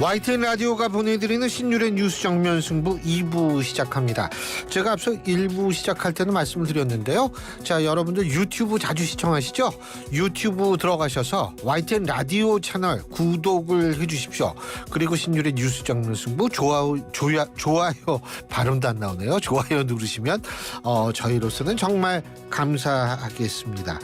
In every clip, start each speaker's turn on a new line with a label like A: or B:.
A: YTN 라디오가 보내드리는 신율의 뉴스 정면 승부 2부 시작합니다. 제가 앞서 1부 시작할 때는 말씀을 드렸는데요. 자, 여러분들 유튜브 자주 시청하시죠? 유튜브 들어가셔서 YTN 라디오 채널 구독을 해주십시오. 그리고 신율의 뉴스 정면 승부 좋아요 발음도 안 나오네요. 좋아요 누르시면 저희로서는 정말 감사하겠습니다.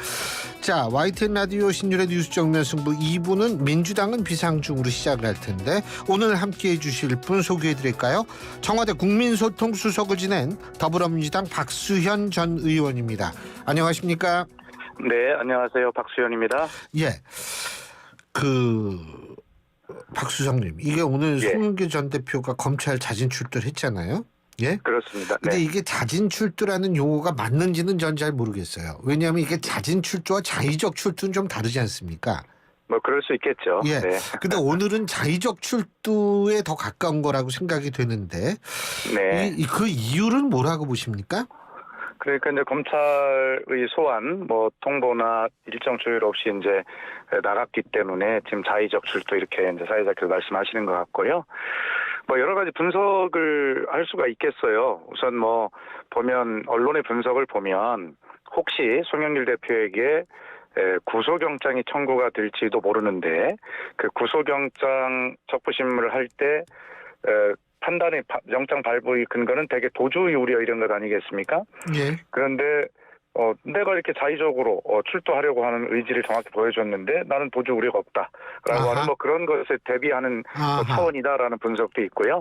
A: 자, YTN 라디오 신율의 뉴스 정면 승부 2부는 민주당은 비상중으로 시작을 할 텐데 오늘 함께해 주실 분 소개해 드릴까요? 청와대 국민소통 수석을 지낸 더불어민주당 박수현 전 의원입니다. 안녕하십니까?
B: 네, 안녕하세요. 박수현입니다.
A: 예, 박수석님, 이게 오늘
B: 예.
A: 송영길 전 대표가 검찰 자진 출두를 했잖아요. 예?
B: 그렇습니다.
A: 근데
B: 네.
A: 이게 자진 출두라는 용어가 맞는지는 전 잘 모르겠어요. 왜냐하면 이게 자진 출두와 자의적 출두는 좀 다르지 않습니까?
B: 뭐 그럴 수 있겠죠.
A: 예.
B: 네.
A: 근데 오늘은 자의적 출두에 더 가까운 거라고 생각이 되는데
B: 네.
A: 그 이유는 뭐라고 보십니까?
B: 그러니까 이제 검찰의 소환, 뭐 통보나 일정 조율 없이 이제 나갔기 때문에 지금 자의적 출두 이렇게 이제 사회자께서 말씀하시는 것 같고요. 뭐 여러 가지 분석을 할 수가 있겠어요. 우선 뭐 보면 언론의 분석을 보면 혹시 송영길 대표에게 구속영장이 청구가 될지도 모르는데 그 구속영장 적부심을 할 때 판단의 영장 발부의 근거는 대개 도주의 우려 이런 것 아니겠습니까?
A: 예.
B: 그런데 내가 이렇게 자의적으로 출두하려고 하는 의지를 정확히 보여줬는데 나는 도주 우려가 없다라고
A: 아하.
B: 하는 뭐 그런 것에 대비하는 뭐 차원이다라는 분석도 있고요.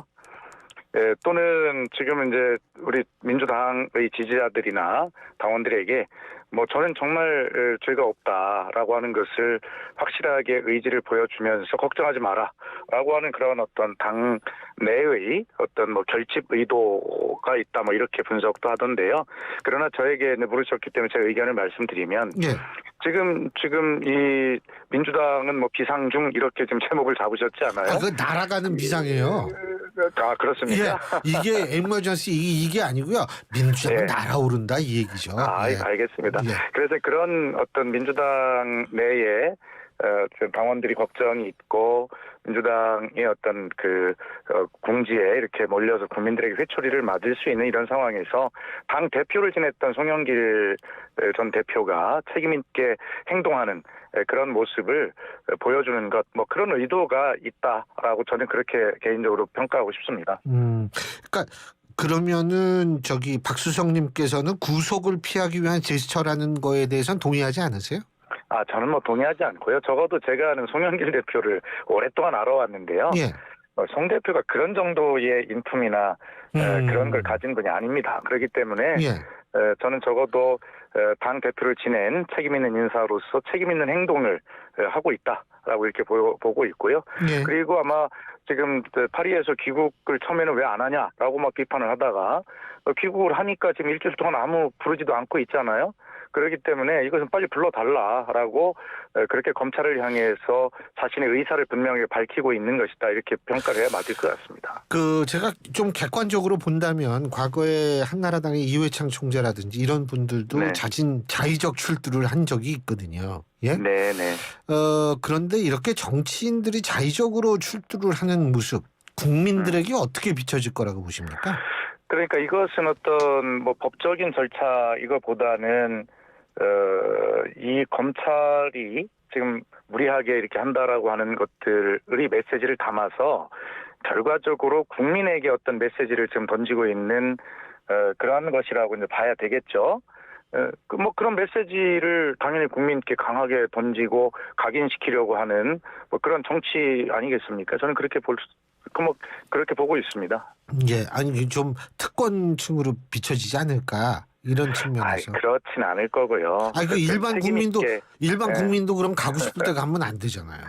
B: 또는 지금 이제 우리 민주당의 지지자들이나 당원들에게 뭐 저는 정말 죄가 없다라고 하는 것을 확실하게 의지를 보여주면서 걱정하지 마라라고 하는 그런 어떤 당 내의 어떤 뭐 결집 의도가 있다 뭐 이렇게 분석도 하던데요. 그러나 저에게 물으셨기 때문에 제 의견을 말씀드리면
A: 예.
B: 지금 이 민주당은 뭐 비상중 이렇게 지금 제목을 잡으셨지 않아요?
A: 그 날아가는 비상이에요.
B: 아, 그렇습니까?
A: 예. 이게 에머전시 이게 아니고요. 민주당은
B: 예.
A: 날아오른다 이 얘기죠.
B: 아,
A: 예.
B: 알겠습니다.
A: 예.
B: 그래서 그런 어떤 민주당 내에 지금 당원들이 걱정이 있고 민주당의 어떤 궁지에 이렇게 몰려서 국민들에게 회초리를 맞을 수 있는 이런 상황에서 당 대표를 지냈던 송영길 전 대표가 책임 있게 행동하는 그런 모습을 보여주는 것, 뭐 그런 의도가 있다라고 저는 그렇게 개인적으로 평가하고 싶습니다.
A: 그러니까 그러면은 박수성님께서는 구속을 피하기 위한 제스처라는 거에 대해서는 동의하지 않으세요?
B: 아, 저는 뭐 동의하지 않고요. 적어도 제가 아는 송영길 대표를 오랫동안 알아왔는데요.
A: 예.
B: 송 대표가 그런 정도의 인품이나 그런 걸 가진 분이 아닙니다. 그렇기 때문에
A: 예.
B: 저는 적어도 당 대표를 지낸 책임 있는 인사로서 책임 있는 행동을 하고 있다라고 이렇게 보고 있고요.
A: 예.
B: 그리고 아마 지금 파리에서 귀국을 처음에는 왜 안 하냐라고 막 비판을 하다가 귀국을 하니까 지금 일주일 동안 아무 부르지도 않고 있잖아요. 그렇기 때문에 이것은 빨리 불러달라라고 그렇게 검찰을 향해서 자신의 의사를 분명히 밝히고 있는 것이다. 이렇게 평가를 해야 맞을 것 같습니다.
A: 제가 좀 객관적으로 본다면 과거에 한나라당의 이회창 총재라든지 이런 분들도
B: 네.
A: 자의적 출두를 한 적이 있거든요. 예?
B: 네네.
A: 그런데 이렇게 정치인들이 자의적으로 출두를 하는 모습 국민들에게 어떻게 비춰질 거라고 보십니까?
B: 그러니까 이것은 어떤 뭐 법적인 절차 이거보다는 이 검찰이 지금 무리하게 이렇게 한다라고 하는 것들의 메시지를 담아서 결과적으로 국민에게 어떤 메시지를 지금 던지고 있는 그러한 것이라고 이제 봐야 되겠죠. 뭐 그런 메시지를 당연히 국민께 강하게 던지고 각인시키려고 하는 뭐 그런 정치 아니겠습니까? 저는 그렇게 그렇게 보고 있습니다.
A: 예, 아니 좀 특권층으로 비춰지지 않을까 이런 측면에서.
B: 그렇진 않을 거고요.
A: 일반 국민도
B: 네.
A: 국민도 그럼 가고 싶을 때 가면 안 되잖아요.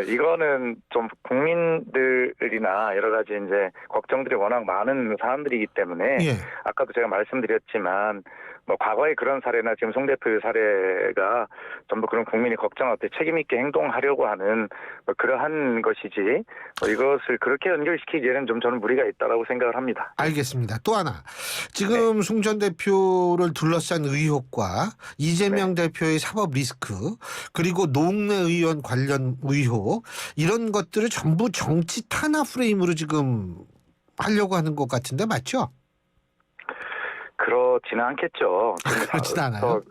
B: 이거는 좀 국민들이나 여러 가지 이제 걱정들이 워낙 많은 사람들이기 때문에
A: 예.
B: 아까도 제가 말씀드렸지만 뭐 과거에 그런 사례나 지금 송 대표의 사례가 전부 그런 국민이 걱정 없이 책임 있게 행동하려고 하는 뭐 그러한 것이지 이것을 그렇게 연결시키기에는 좀 저는 무리가 있다라고 생각을 합니다.
A: 알겠습니다. 또 하나. 지금 송 전 대표를 둘러싼 의혹과 이재명 대표의 사법 리스크 그리고 노웅래 의원 관련 의혹 이런 것들을 전부 정치 탄압 프레임으로 지금 하려고 하는 것 같은데 맞죠?
B: 그렇지는 않겠죠.
A: 그렇지는 않아요.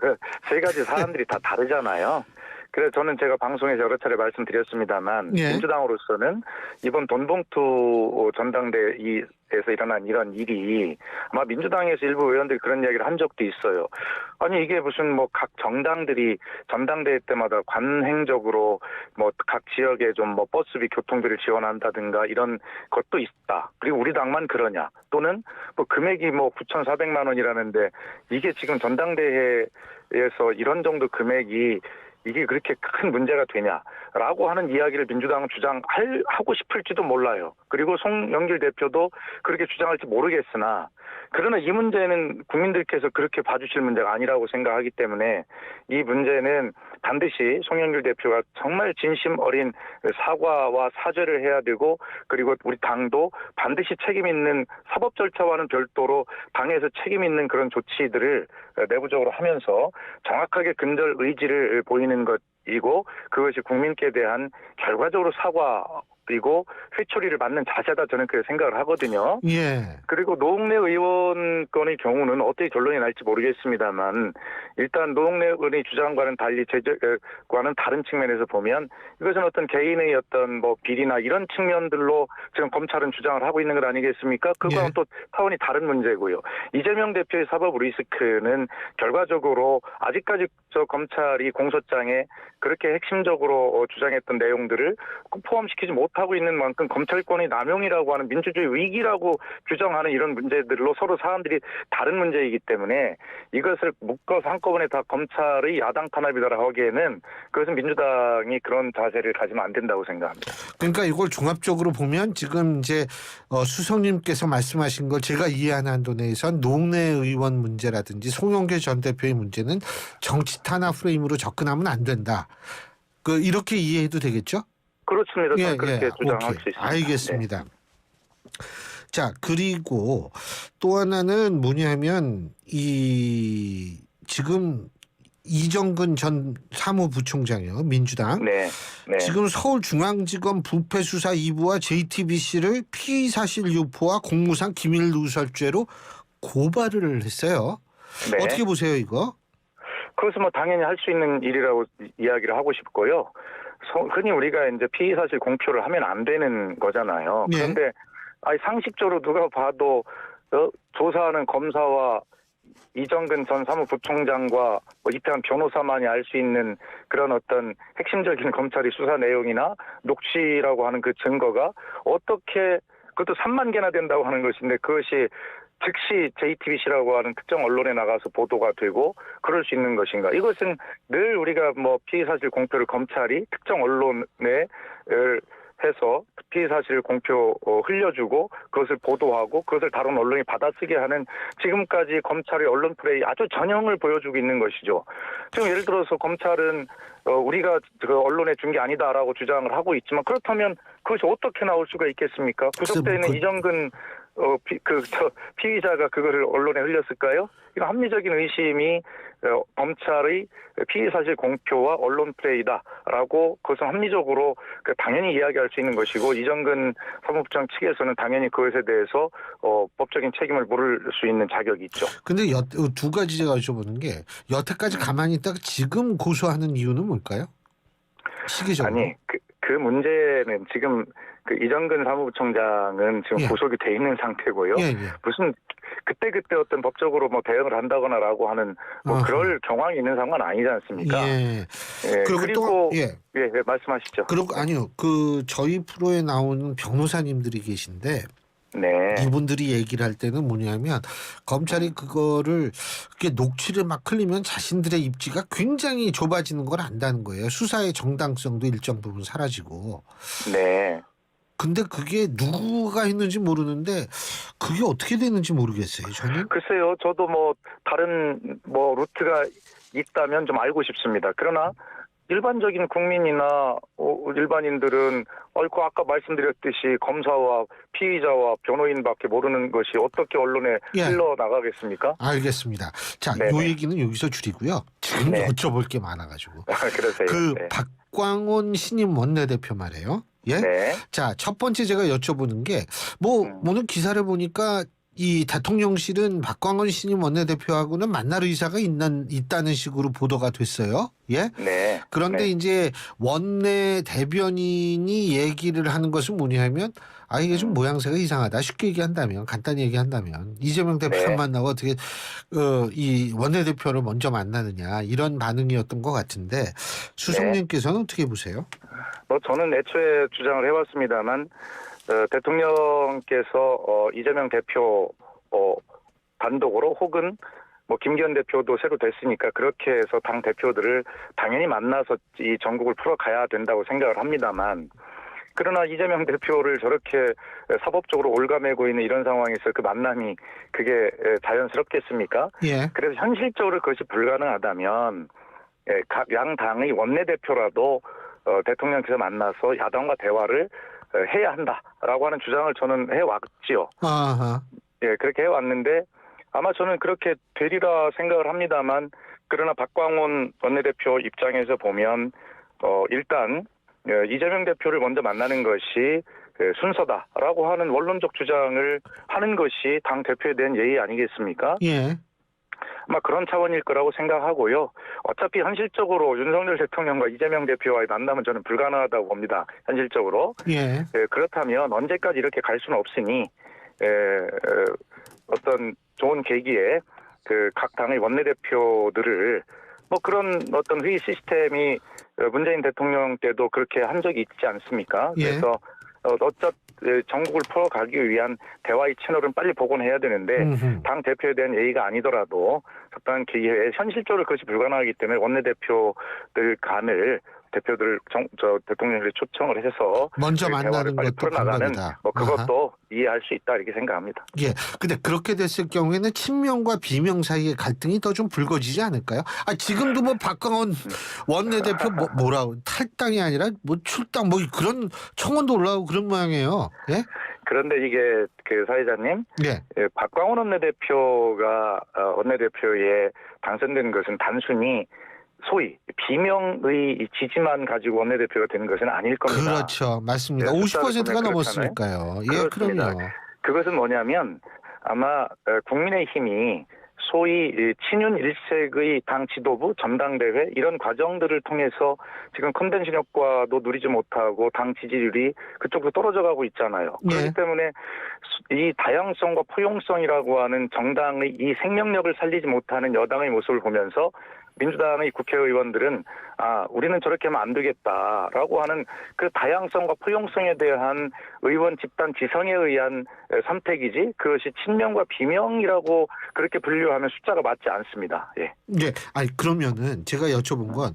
B: 세 가지 사람들이 다 다르잖아요. 그래서 저는 제가 방송에서 여러 차례 말씀드렸습니다만
A: 예.
B: 민주당으로서는 이번 돈봉투 전당대회에서 일어난 이런 일이 아마 민주당에서 일부 의원들이 그런 이야기를 한 적도 있어요. 아니 이게 무슨 뭐 각 정당들이 전당대회 때마다 관행적으로 뭐 각 지역에 좀 뭐 버스비 교통비를 지원한다든가 이런 것도 있다. 그리고 우리 당만 그러냐. 또는 뭐 금액이 뭐 9,400만 원이라는데 이게 지금 전당대회에서 이런 정도 금액이 이게 그렇게 큰 문제가 되냐라고 하는 이야기를 민주당은 주장하고 싶을지도 몰라요. 그리고 송영길 대표도 그렇게 주장할지 모르겠으나 그러나 이 문제는 국민들께서 그렇게 봐주실 문제가 아니라고 생각하기 때문에 이 문제는 반드시 송영길 대표가 정말 진심 어린 사과와 사죄를 해야 되고 그리고 우리 당도 반드시 책임 있는 사법 절차와는 별도로 당에서 책임 있는 그런 조치들을 내부적으로 하면서 정확하게 근절 의지를 보이는 것이고 그것이 국민께 대한 결과적으로 사과 그리고 회초리를 맞는 자세다 저는 그렇게 생각을 하거든요.
A: 예.
B: 그리고 노웅래 의원 건의 경우는 어떻게 결론이 날지 모르겠습니다만 일단 노웅래 의원의 주장과는 달리 제적과는 다른 측면에서 보면 이것은 어떤 개인의 어떤 뭐 비리나 이런 측면들로 지금 검찰은 주장을 하고 있는 것 아니겠습니까? 그거는
A: 예.
B: 또 차원이 다른 문제고요. 이재명 대표의 사법 리스크는 결과적으로 아직까지 저 검찰이 공소장에 그렇게 핵심적으로 주장했던 내용들을 포함시키지 못하고 있는 만큼 검찰권의 남용이라고 하는 민주주의 위기라고 규정하는 이런 문제들로 서로 사람들이 다른 문제이기 때문에 이것을 묶어서 한꺼번에 다 검찰의 야당 탄압이다라고 하기에는 그것은 민주당이 그런 자세를 가지면 안 된다고 생각합니다.
A: 그러니까 이걸 종합적으로 보면 지금 이제 수석님께서 말씀하신 걸 제가 이해하는 한도 내에선 노웅래 의원 문제라든지 송영길 전 대표의 문제는 정치 탄압 프레임으로 접근하면 안 된다. 이렇게 이해해도 되겠죠?
B: 그렇습니다. 그렇게 주장할
A: 오케이.
B: 수 있습니다.
A: 알겠습니다. 자, 그리고 또 하나는 뭐냐면 지금 이정근 전 사무부총장이요. 민주당.
B: 네.
A: 지금 서울중앙지검 부패수사 2부와 JTBC를 피의사실 유포와 공무상 기밀누설죄로 고발을 했어요.
B: 네.
A: 어떻게 보세요, 이거?
B: 그것은 뭐 당연히 할 수 있는 일이라고 이야기를 하고 싶고요. 흔히 우리가 이제 피의사실 공표를 하면 안 되는 거잖아요.
A: 네.
B: 그런데 상식적으로 누가 봐도 조사하는 검사와 이정근 전 사무부총장과 입회한 변호사만이 알 수 있는 그런 어떤 핵심적인 검찰의 수사 내용이나 녹취라고 하는 그 증거가 어떻게 그것도 3만 개나 된다고 하는 것인데 그것이 즉시 JTBC라고 하는 특정 언론에 나가서 보도가 되고 그럴 수 있는 것인가? 이것은 늘 우리가 뭐 피의사실 공표를 검찰이 특정 언론에 해서 피의사실 공표 흘려주고 그것을 보도하고 그것을 다른 언론이 받아쓰게 하는 지금까지 검찰의 언론 플레이 아주 전형을 보여주고 있는 것이죠. 지금 예를 들어서 검찰은 우리가 그 언론에 준 게 아니다라고 주장을 하고 있지만 그렇다면 그것이 어떻게 나올 수가 있겠습니까? 구속되어 있는 이정근 피의자가 그거를 언론에 흘렸을까요? 이거 합리적인 의심이 검찰의 피의사실 공표와 언론 플레이다라고 그것은 합리적으로 당연히 이야기할 수 있는 것이고 이정근 사무부장 측에서는 당연히 그것에 대해서 법적인 책임을 물을 수 있는 자격이 있죠.
A: 근데 두 가지 제가 여쭤보는 게 여태까지 가만히 있다가 지금 고소하는 이유는 뭘까요? 시기적으로.
B: 아니 그 문제는 지금 그 이정근 사무부총장은 지금 구속이 돼 있는 상태고요. 무슨 그때 어떤 법적으로 뭐 대응을 한다거나라고 하는 뭐 그럴 정황이 있는 상황은 아니지 않습니까? 그리고 말씀하시죠.
A: 그리고 아니요. 저희 프로에 나오는 변호사님들이 계신데
B: 네.
A: 이분들이 얘기를 할 때는 뭐냐면 검찰이 그거를 녹취를 막 흘리면 자신들의 입지가 굉장히 좁아지는 걸 안다는 거예요. 수사의 정당성도 일정 부분 사라지고.
B: 네.
A: 근데 그게 누가 했는지 모르는데 그게 어떻게 됐는지 모르겠어요. 저는.
B: 글쎄요, 저도 뭐 다른 뭐 루트가 있다면 좀 알고 싶습니다. 그러나 일반적인 국민이나 일반인들은 그 아까 말씀드렸듯이 검사와 피의자와 변호인밖에 모르는 것이 어떻게 언론에
A: 예.
B: 흘러나가겠습니까?
A: 알겠습니다. 자,
B: 네네.
A: 요 얘기는 여기서 줄이고요. 지금
B: 네.
A: 여쭤볼 게 많아가지고.
B: 그러세요.
A: 그
B: 네.
A: 박광온 신임 원내대표 말이에요. 예.
B: 네.
A: 자, 첫 번째 제가 여쭤보는 게 오늘 기사를 보니까 이 대통령실은 박광원 신임 원내대표하고는 만날 의사가 있다는 식으로 보도가 됐어요. 예.
B: 네.
A: 그런데
B: 네.
A: 이제 원내 대변인이 얘기를 하는 것은 뭐냐면 이게 좀 모양새가 이상하다. 쉽게 얘기한다면, 간단히 얘기한다면 이재명 대표를
B: 네.
A: 만나고 어떻게 이 원내대표를 먼저 만나느냐 이런 반응이었던 것 같은데 수석님께서는 어떻게 보세요?
B: 뭐 저는 애초에 주장을 해왔습니다만 대통령께서 이재명 대표 단독으로 혹은 뭐 김기현 대표도 새로 됐으니까 그렇게 해서 당 대표들을 당연히 만나서 이 전국을 풀어가야 된다고 생각을 합니다만, 그러나 이재명 대표를 저렇게 사법적으로 올가매고 있는 이런 상황에서 그 만남이 그게 자연스럽겠습니까?
A: 예.
B: 그래서 현실적으로 그것이 불가능하다면 각 양 당의 원내대표라도 대통령께서 만나서 야당과 대화를 해야 한다라고 하는 주장을 저는 해왔지요.
A: 아하.
B: 예, 그렇게 해왔는데 아마 저는 그렇게 되리라 생각을 합니다만, 그러나 박광온 원내대표 입장에서 보면 일단 이재명 대표를 먼저 만나는 것이 순서다라고 하는 원론적 주장을 하는 것이 당 대표에 대한 예의 아니겠습니까?
A: 예.
B: 아마 그런 차원일 거라고 생각하고요. 어차피 현실적으로 윤석열 대통령과 이재명 대표와의 만남은 저는 불가능하다고 봅니다. 현실적으로.
A: 예.
B: 그렇다면 언제까지 이렇게 갈 수는 없으니 어떤 좋은 계기에 그 각 당의 원내대표들을 뭐 그런 어떤 회의 시스템이 문재인 대통령 때도 그렇게 한 적이 있지 않습니까?
A: 예.
B: 그래서 전국을 풀어가기 위한 대화의 채널은 빨리 복원해야 되는데 당 대표에 대한 예의가 아니더라도 적당한 기회에 현실적으로 그것이 불가능하기 때문에 원내대표들 간을 대표들을 대통령실에 초청을 해서
A: 먼저
B: 그
A: 만나는
B: 대화를 빨리
A: 것도
B: 풀어나가는
A: 방법이다.
B: 뭐 그것도 이해할 수 있다 이렇게 생각합니다.
A: 예. 근데 그렇게 됐을 경우에는 친명과 비명 사이의 갈등이 더 좀 불거지지 않을까요? 지금도 뭐 박광원 원내대표 뭐라고 탈당이 아니라 뭐 출당 뭐 그런 청원도 올라오고 그런 모양이에요. 예?
B: 그런데 이게 그 사회자님,
A: 예.
B: 박광원 원내대표가 원내대표에 당선된 것은 단순히 소위 비명의 지지만 가지고 원내대표가 되는 것은 아닐 겁니다.
A: 그렇죠. 맞습니다.
B: 네,
A: 50%가
B: 그렇잖아요.
A: 넘었으니까요. 예,
B: 그렇습니다.
A: 그럼요.
B: 그것은 뭐냐면 아마 국민의힘이 소위 친윤 일색의 당 지도부, 전당대회 이런 과정들을 통해서 지금 컨벤션 효과도 누리지 못하고 당 지지율이 그쪽으로 떨어져 가고 있잖아요.
A: 네.
B: 그렇기 때문에 이 다양성과 포용성이라고 하는 정당의 이 생명력을 살리지 못하는 여당의 모습을 보면서 민주당의 국회의원들은 우리는 저렇게 하면 안 되겠다라고 하는 그 다양성과 포용성에 대한 의원 집단 지성에 의한 선택이지 그것이 친명과 비명이라고 그렇게 분류하면 숫자가 맞지 않습니다. 예.
A: 예. 그러면은 제가 여쭤본 건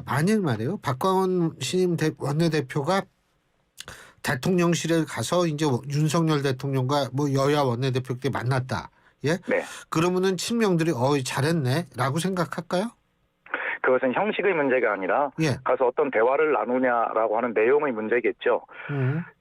A: 만일 말이에요. 박광원 신임 원내대표가 대통령실에 가서 이제 윤석열 대통령과 뭐 여야 원내대표께 만났다. 예?
B: 네.
A: 그러면은 친명들이 잘했네라고 생각할까요?
B: 그것은 형식의 문제가 아니라
A: 예.
B: 가서 어떤 대화를 나누냐라고 하는 내용의 문제겠죠.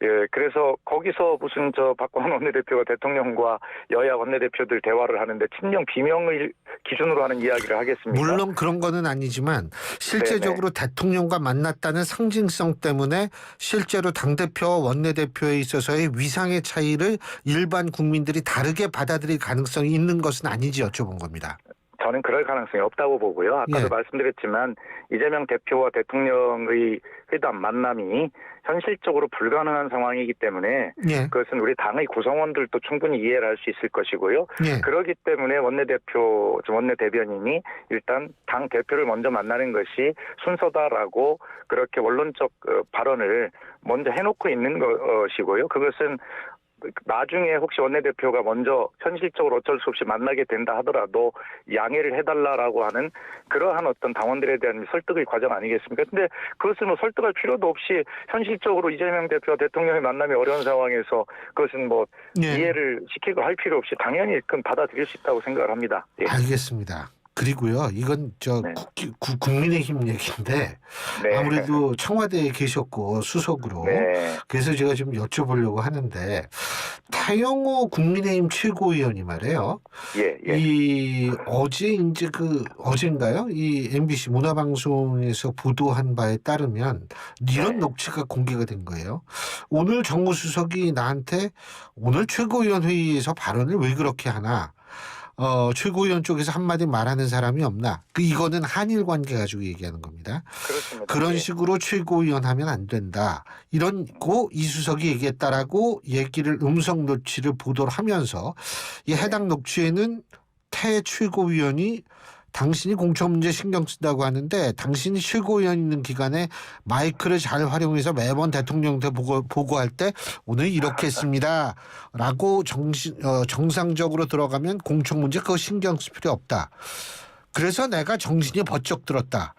B: 예, 그래서 거기서 무슨 박광원 원내대표가 대통령과 여야 원내대표들 대화를 하는데 친명 비명을 기준으로 하는 이야기를 하겠습니까?
A: 물론 그런 거는 아니지만 실제적으로 대통령과 만났다는 상징성 때문에 실제로 당대표와 원내대표에 있어서의 위상의 차이를 일반 국민들이 다르게 받아들일 가능성이 있는 것은 아닌지 여쭤본 겁니다.
B: 저는 그럴 가능성이 없다고 보고요. 아까도 말씀드렸지만 이재명 대표와 대통령의 회담 만남이 현실적으로 불가능한 상황이기 때문에 그것은 우리 당의 구성원들도 충분히 이해를 할 수 있을 것이고요. 그렇기 때문에 원내 대변인이 일단 당 대표를 먼저 만나는 것이 순서다라고 그렇게 원론적 발언을 먼저 해놓고 있는 것이고요. 그것은 나중에 혹시 원내대표가 먼저 현실적으로 어쩔 수 없이 만나게 된다 하더라도 양해를 해달라라고 하는 그러한 어떤 당원들에 대한 설득의 과정 아니겠습니까? 근데 그것을 뭐 설득할 필요도 없이 현실적으로 이재명 대표와 대통령의 만남이 어려운 상황에서 그것은 뭐
A: 예.
B: 이해를 시키고 할 필요 없이 당연히 그건 받아들일 수 있다고 생각을 합니다. 예.
A: 알겠습니다. 그리고요, 이건
B: 네.
A: 국민의힘 얘기인데
B: 네.
A: 아무래도 청와대에 계셨고 수석으로
B: 네.
A: 그래서 제가 좀 여쭤보려고 하는데 타영호 국민의힘 최고위원이 말이에요.
B: 예. 예.
A: 이 어제 이제 어젠가요? 이 MBC 문화방송에서 보도한 바에 따르면 이런
B: 네.
A: 녹취가 공개가 된 거예요. 오늘 정무수석이 나한테 오늘 최고위원 회의에서 발언을 왜 그렇게 하나? 최고위원 쪽에서 한마디 말하는 사람이 없나? 이거는 한일 관계 가지고 얘기하는 겁니다.
B: 그렇습니다.
A: 그런
B: 예.
A: 식으로 최고위원 하면 안 된다. 이런 고 이수석이 얘기했다라고 얘기를 음성 녹취를 보도를 하면서 이 해당 녹취에는 태 최고위원이 당신이 공천 문제 신경 쓴다고 하는데 당신이 최고위원 있는 기간에 마이크를 잘 활용해서 매번 대통령한테 보고할 때 오늘 이렇게 했습니다. 라고 정상적으로 들어가면 공천 문제 그거 신경 쓸 필요 없다. 그래서 내가 정신이 번쩍 들었다.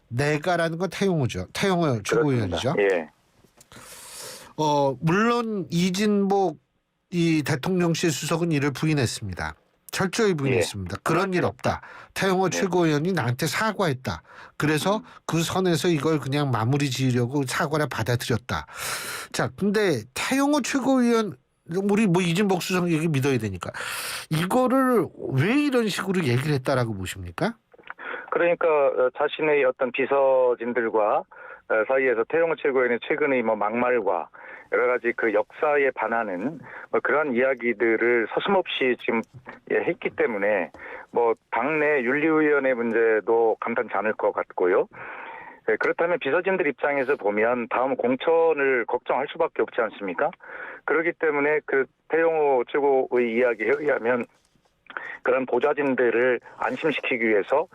A: 내가라는 건 태용호죠. 태용호 최고위원이죠.
B: 예.
A: 물론 이진복 이 대통령실 수석은 이를 부인했습니다. 철저히 부인했습니다. 그런 일 없다. 태영호 최고위원이 나한테 사과했다. 그래서 그 선에서 이걸 그냥 마무리 지으려고 사과를 받아들였다. 자, 근데 태영호 최고위원 우리 뭐 이진복 수석 얘기 믿어야 되니까 이거를 왜 이런 식으로 얘기를 했다라고 보십니까?
B: 그러니까 자신의 어떤 비서진들과 사이에서 태영호 최고위원이 최근의 뭐 막말과 여러 가지 그 역사에 반하는 뭐 그런 이야기들을 서슴없이 지금 했기 때문에 뭐 당내 윤리위원회 문제도 간단치 않을 것 같고요. 그렇다면 비서진들 입장에서 보면 다음 공천을 걱정할 수밖에 없지 않습니까? 그렇기 때문에 그 태영호 최고의 이야기에 의하면 그런 보좌진들을 안심시키기 위해서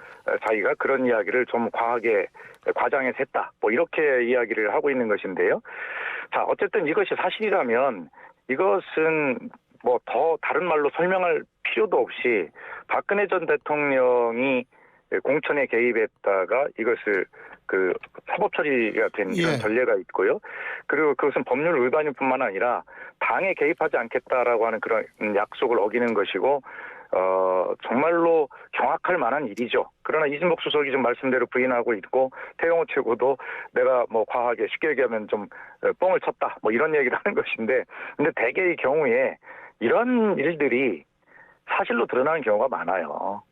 B: 자기가 그런 이야기를 좀 과장해서 했다. 뭐 이렇게 이야기를 하고 있는 것인데요. 자, 어쨌든 이것이 사실이라면 이것은 뭐 더 다른 말로 설명할 필요도 없이 박근혜 전 대통령이 공천에 개입했다가 이것을 그 사법 처리가 된 이런 전례가 있고요. 그리고 그것은 법률 위반일 뿐만 아니라 당에 개입하지 않겠다라고 하는 그런 약속을 어기는 것이고 정말로 경악할 만한 일이죠. 그러나 이진복 수석이 좀 말씀대로 부인하고 있고 태영호 최고도 내가 뭐 과하게 쉽게 얘기하면 좀 뻥을 쳤다 뭐 이런 얘기를 하는 것인데 근데 대개의 경우에 이런 일들이 사실로 드러나는 경우가 많아요.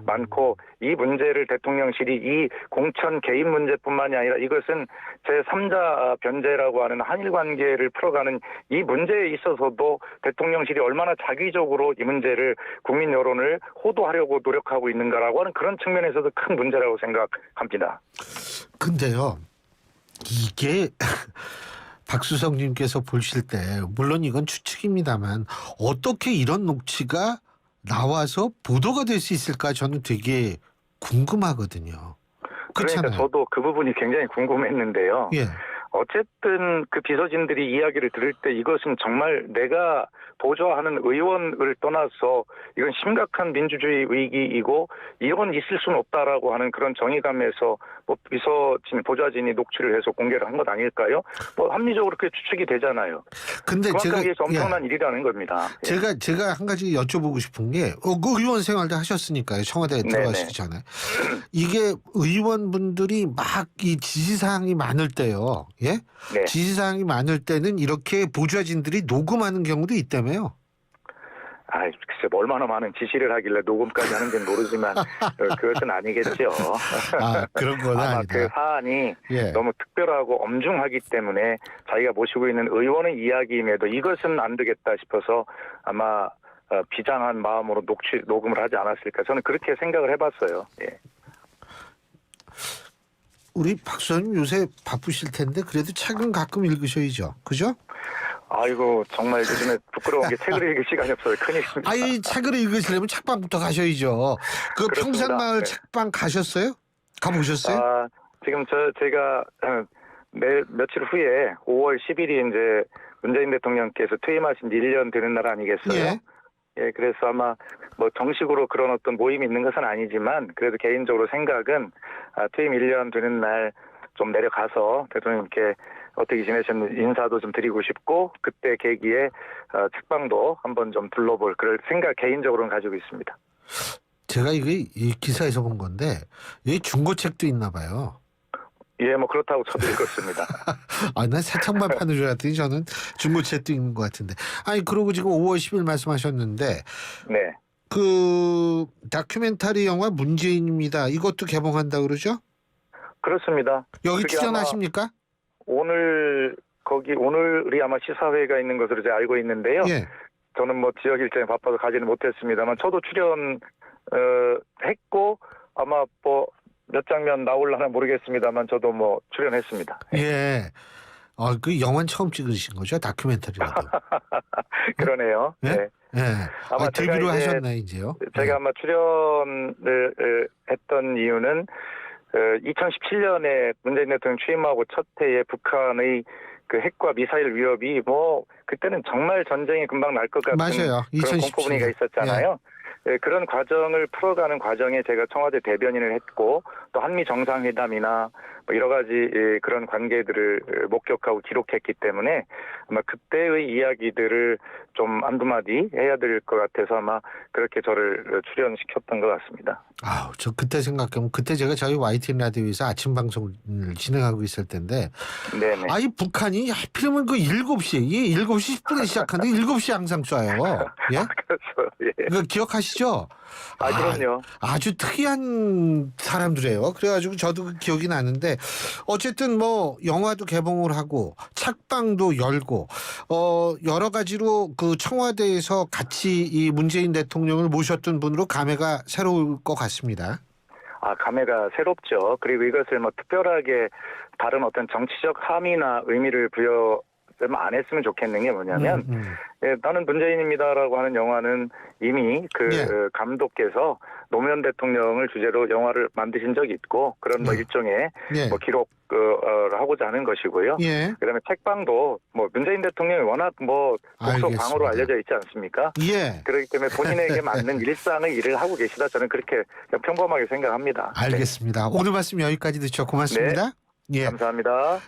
B: 많고 이 문제를 대통령실이 이 공천 개입 문제뿐만이 아니라 이것은 제3자 변제라고 하는 한일 관계를 풀어가는 이 문제에 있어서도 대통령실이 얼마나 자기적으로 이 문제를 국민 여론을 호도하려고 노력하고 있는가라고 하는 그런 측면에서도 큰 문제라고 생각합니다.
A: 근데요, 이게 박수성님께서 보실 때 물론 이건 추측입니다만 어떻게 이런 녹취가 나와서 보도가 될 수 있을까 저는 되게 궁금하거든요.
B: 그러니까 저도 그 부분이 굉장히 궁금했는데요.
A: 예.
B: 어쨌든 그 비서진들이 이야기를 들을 때 이것은 정말 내가 보좌하는 의원을 떠나서 이건 심각한 민주주의 위기이고 이건 있을 수는 없다라고 하는 그런 정의감에서 뭐 비서진 보좌진이 녹취를 해서 공개를 한 것 아닐까요? 뭐 합리적으로 그렇게 추측이 되잖아요.
A: 근데
B: 그만큼 위해서 엄청난 일이라는 겁니다.
A: 제가 한 가지 여쭤보고 싶은 게 그 의원 생활도 하셨으니까요. 청와대에 들어가시기 전에 이게 의원분들이 막 이 지시사항이 많을 때요. 예?
B: 네.
A: 지시사항이 많을 때는 이렇게 보좌진들이 녹음하는 경우도 있다며요.
B: 글쎄 얼마나 많은 지시를 하길래 녹음까지 하는지는 모르지만 그것은 아니겠죠.
A: 그런 건
B: 아마
A: 아니다.
B: 그 사안이 너무 특별하고 엄중하기 때문에 자기가 모시고 있는 의원의 이야기임에도 이것은 안 되겠다 싶어서 아마 비장한 마음으로 녹음을 하지 않았을까 저는 그렇게 생각을 해봤어요. 예.
A: 우리 박수님 요새 바쁘실 텐데 그래도 책은 가끔 읽으셔야죠. 그죠?
B: 아이고 정말 요즘에 부끄러운 게 책을 읽을 시간이 없어요. 큰일입니다.
A: 책을 읽으시려면 책방부터 가셔야죠. 그 평산마을 책방 가셨어요? 가보셨어요?
B: 지금 제가 며칠 후에 5월 10일이 이제 문재인 대통령께서 퇴임하신 지 1년 되는 날 아니겠어요?
A: 예.
B: 예, 그래서 아마 뭐 정식으로 그런 어떤 모임이 있는 것은 아니지만 그래도 개인적으로 생각은 퇴임 1년 되는 날 좀 내려가서 대통령님께 어떻게 지내셨는지 인사도 좀 드리고 싶고 그때 계기에 책방도 한번 좀 둘러볼 그럴 생각 개인적으로는 가지고 있습니다.
A: 제가 이 기사에서 본 건데 여기 중고책도 있나 봐요.
B: 예, 뭐 그렇다고 저도 읽었습니다.
A: 아, 난 새 책만 파는 줄 알았더니 저는 중고책도 있는 것 같은데. 아니 그러고 지금 5월 10일 말씀하셨는데
B: 네.
A: 그 다큐멘터리 영화 문재인입니다. 이것도 개봉한다 그러죠?
B: 그렇습니다.
A: 여기
B: 그게
A: 출연하십니까?
B: 오늘이 아마 시사회가 있는 것으로 제가 알고 있는데요.
A: 예.
B: 저는 뭐 지역 일정이 바빠서 가지는 못했습니다만 저도 했고 아마 뭐 몇 장면 나올라나 모르겠습니다만 저도 뭐 출연했습니다.
A: 예. 그 영화는 처음 찍으신 거죠? 다큐멘터리라도.
B: 그러네요.
A: 예?
B: 네.
A: 예.
B: 아마 제가
A: 데뷔를
B: 이제
A: 하셨나요, 이제요?
B: 제가
A: 예.
B: 아마 출연을 했던 이유는 2017년에 문재인 대통령 취임하고 첫 해에 북한의 그 핵과 미사일 위협이 뭐 그때는 정말 전쟁이 금방 날 것 같은
A: 맞아요.
B: 그런 공포
A: 2017년.
B: 분위기가 있었잖아요. 예, 그런 과정을 풀어가는 과정에 제가 청와대 대변인을 했고 또 한미 정상회담이나 뭐 여러 가지 그런 관계들을 목격하고 기록했기 때문에 아마 그때의 이야기들을 좀 한두 마디 해야 될 것 같아서 아마 그렇게 저를 출연시켰던 것 같습니다.
A: 아우, 저 그때 생각하면 그때 제가 저희 YTN 라디오에서 아침 방송을 진행하고 있을 텐데
B: 네네.
A: 이 북한이 하필이면 그 7시에 7시 10분에 시작하는데 7시에 항상 쏴요. 예?
B: 그래서 예.
A: 그거 기억하시죠?
B: 그럼요.
A: 아주 특이한 사람들이에요. 그래가지고 저도 그 기억이 나는데 어쨌든 뭐 영화도 개봉을 하고 책방도 열고 여러 가지로 그 청와대에서 같이 이 문재인 대통령을 모셨던 분으로 감회가 새로울 것 같습니다.
B: 감회가 새롭죠. 그리고 이것을 뭐 특별하게 다른 어떤 정치적 함의나 의미를 부여 안 했으면 좋겠는 게 뭐냐면 예, 나는 문재인입니다라고 하는 영화는 이미
A: 예.
B: 감독께서 노무현 대통령을 주제로 영화를 만드신 적이 있고 그런 뭐 일종의
A: 예.
B: 뭐 기록 하고자 하는 것이고요.
A: 예.
B: 그다음에 책방도 뭐 문재인 대통령이 워낙 뭐 독서
A: 알겠습니다.
B: 광으로 알려져 있지 않습니까?
A: 예.
B: 그렇기 때문에 본인에게 맞는 일상의 일을 하고 계시다 저는 그렇게 그냥 평범하게 생각합니다.
A: 알겠습니다. 오늘 말씀 여기까지 듣죠. 고맙습니다. 예.
B: 감사합니다.